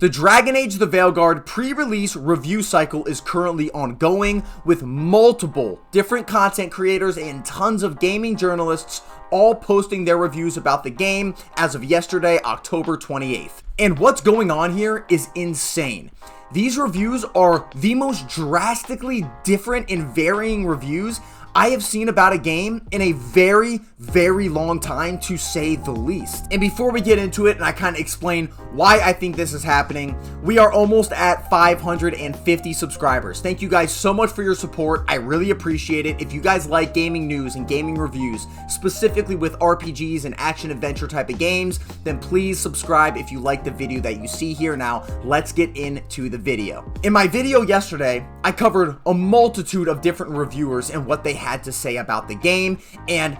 The Dragon Age the Veilguard pre-release review cycle is currently ongoing, with multiple different content creators and tons of gaming journalists all posting their reviews about the game as of yesterday, October 28th. And what's going on here is insane. These reviews are the most drastically different and varying reviews I have seen about a game in a very, very long time, to say the least. And before we get into it and I kind of explain why I think this is happening, we are almost at 550 subscribers. Thank you guys so much for your support. I really appreciate it. If you guys like gaming news and gaming reviews, specifically with RPGs and action adventure type of games, then please subscribe if you like the video that you see here. Now, let's get into the video. In my video yesterday, I covered a multitude of different reviewers and what they had to say about the game, and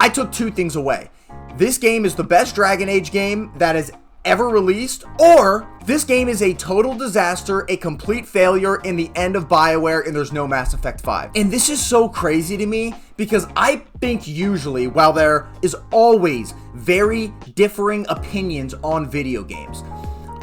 I took two things away. This game is the best Dragon Age game that has ever released, or this game is a total disaster, a complete failure, in the end of Bioware, and there's no Mass Effect 5. And this is so crazy to me because I think usually, while there is always very differing opinions on video games,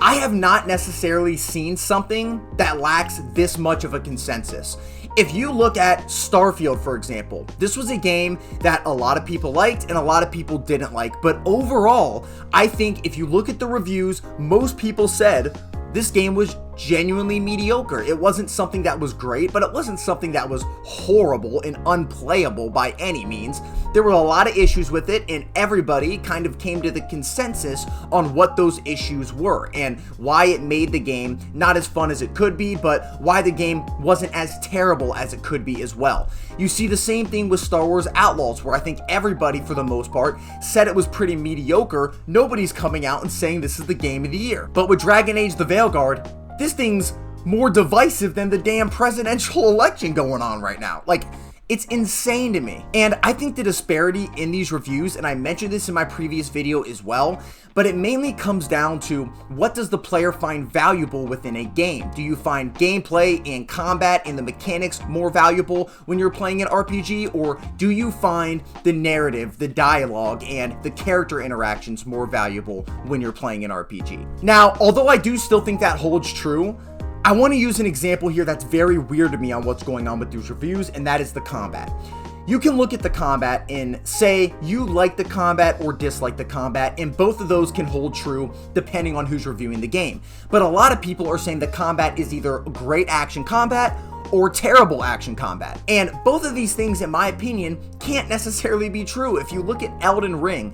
I have not necessarily seen something that lacks this much of a consensus. If you look at Starfield, for example, this was a game that a lot of people liked and a lot of people didn't like. But overall, I think if you look at the reviews, most people said this game was genuinely mediocre. It wasn't something that was great, but it wasn't something that was horrible and unplayable by any means. There were a lot of issues with it, and everybody kind of came to the consensus on what those issues were and why it made the game not as fun as it could be, but why the game wasn't as terrible as it could be as well. You see the same thing with Star Wars Outlaws, where I think everybody, for the most part, said it was pretty mediocre. Nobody's coming out and saying this is the game of the year. But with Dragon Age the Veilguard, this thing's more divisive than the damn presidential election going on right now. Like, it's insane to me. And I think the disparity in these reviews, and I mentioned this in my previous video as well, but it mainly comes down to, what does the player find valuable within a game? Do you find gameplay and combat and the mechanics more valuable when you're playing an RPG, or do you find the narrative, the dialogue, and the character interactions more valuable when you're playing an RPG? Now, although I do still think that holds true, I want to use an example here that's very weird to me on what's going on with these reviews, and that is the combat. You can look at the combat and say you like the combat or dislike the combat, and both of those can hold true depending on who's reviewing the game. But a lot of people are saying the combat is either great action combat or terrible action combat. And both of these things, in my opinion, can't necessarily be true. If you look at Elden Ring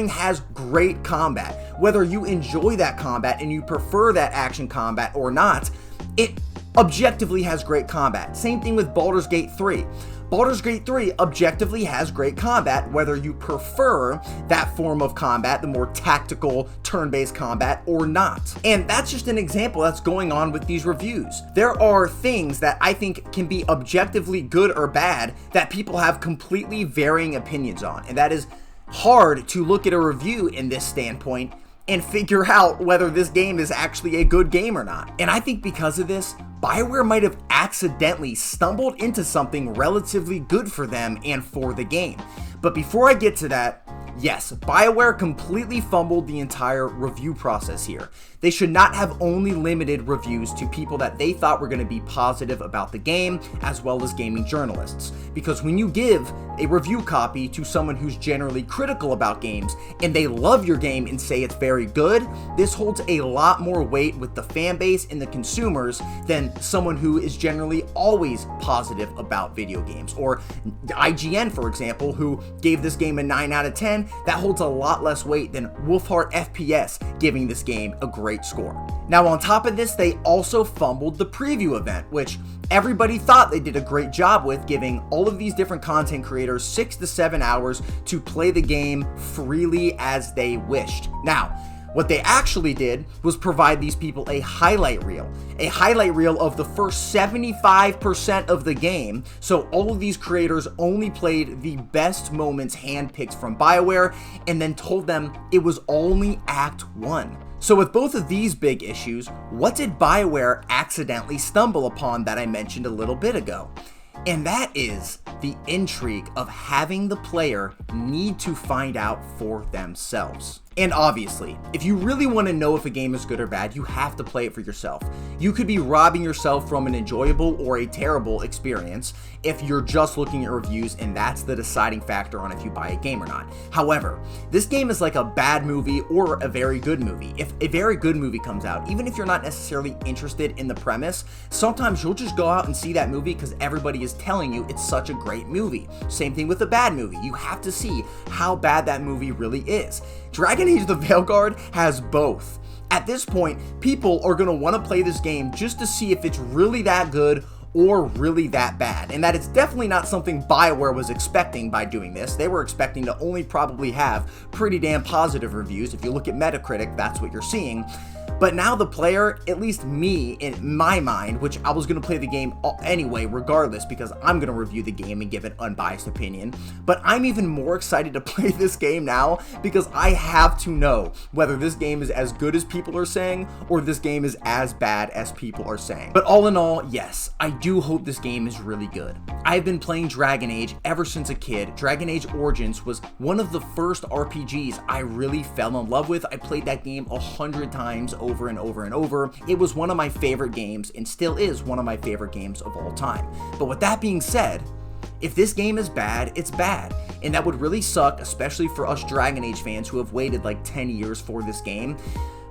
has great combat. Whether you enjoy that combat and you prefer that action combat or not, it objectively has great combat. Same thing with Baldur's Gate 3. Baldur's Gate 3 objectively has great combat, whether you prefer that form of combat, the more tactical turn-based combat, or not. And that's just an example that's going on with these reviews. There are things that I think can be objectively good or bad that people have completely varying opinions on, and that is hard to look at a review in this standpoint and figure out whether this game is actually a good game or not. And I think because of this, Bioware might have accidentally stumbled into something relatively good for them and for the game. But before I get to that, yes, Bioware completely fumbled the entire review process here. They should not have only limited reviews to people that they thought were going to be positive about the game, as well as gaming journalists. Because when you give a review copy to someone who's generally critical about games, and they love your game and say it's very good, this holds a lot more weight with the fan base and the consumers than someone who is generally always positive about video games. Or IGN, for example, who gave this game a 9 out of 10, that holds a lot less weight than Wolfheart FPS giving this game a great score. Now, on top of this, they also fumbled the preview event, which everybody thought they did a great job with, giving all of these different content creators 6 to 7 hours to play the game freely as they wished. Now, what they actually did was provide these people a highlight reel of the first 75% of the game. So all of these creators only played the best moments handpicked from Bioware, and then told them it was only Act 1. So with both of these big issues, what did Bioware accidentally stumble upon that I mentioned a little bit ago? And that is the intrigue of having the player need to find out for themselves. And obviously, if you really want to know if a game is good or bad, you have to play it for yourself. You could be robbing yourself from an enjoyable or a terrible experience if you're just looking at reviews and that's the deciding factor on if you buy a game or not. However, this game is like a bad movie or a very good movie. If a very good movie comes out, even if you're not necessarily interested in the premise, sometimes you'll just go out and see that movie because everybody is telling you it's such a great movie. Same thing with a bad movie. You have to see how bad that movie really is. Dragon Age the Veilguard has both. At this point, people are going to want to play this game just to see if it's really that good or really that bad. And that it's definitely not something Bioware was expecting by doing this. They were expecting to only probably have pretty damn positive reviews. If you look at Metacritic, that's what you're seeing. But now the player, at least me, in my mind, which I was going to play the game anyway, regardless, because I'm going to review the game and give an unbiased opinion, but I'm even more excited to play this game now because I have to know whether this game is as good as people are saying or this game is as bad as people are saying. But all in all, yes, I do hope this game is really good. I've been playing Dragon Age ever since a kid. Dragon Age Origins was one of the first RPGs I really fell in love with. I played that game 100 times over and over and over. It was one of my favorite games and still is one of my favorite games of all time. But with that being said, if this game is bad, it's bad. And that would really suck, especially for us Dragon Age fans who have waited like 10 years for this game.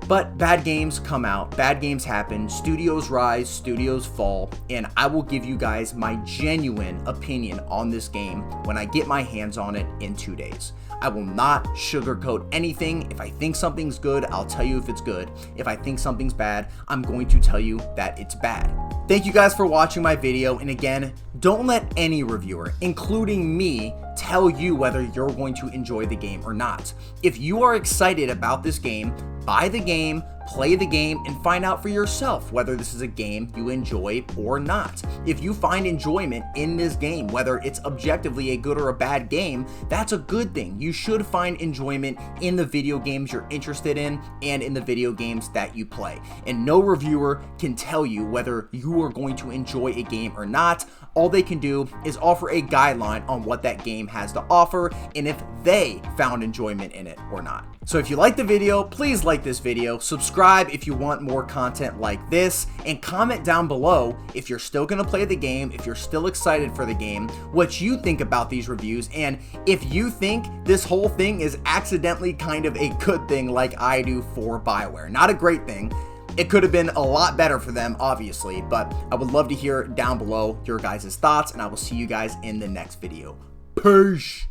But bad games come out, bad games happen, studios rise, studios fall, and I will give you guys my genuine opinion on this game when I get my hands on it in 2 days. I will not sugarcoat anything. If I think something's good, I'll tell you if it's good. If I think something's bad, I'm going to tell you that it's bad. Thank you guys for watching my video, and again, don't let any reviewer, including me, tell you whether you're going to enjoy the game or not. If you are excited about this game, buy the game, play the game, and find out for yourself whether this is a game you enjoy or not. If you find enjoyment in this game, whether it's objectively a good or a bad game, that's a good thing. You should find enjoyment in the video games you're interested in and in the video games that you play. And no reviewer can tell you whether you are going to enjoy a game or not. All they can do is offer a guideline on what that game has to offer and if they found enjoyment in it or not. So if you like the video, please like this video, subscribe if you want more content like this, and comment down below if you're still going to play the game, if you're still excited for the game, what you think about these reviews, and if you think this whole thing is accidentally kind of a good thing like I do for Bioware. Not a great thing. It could have been a lot better for them, obviously, but I would love to hear down below your guys' thoughts, and I will see you guys in the next video. Peace!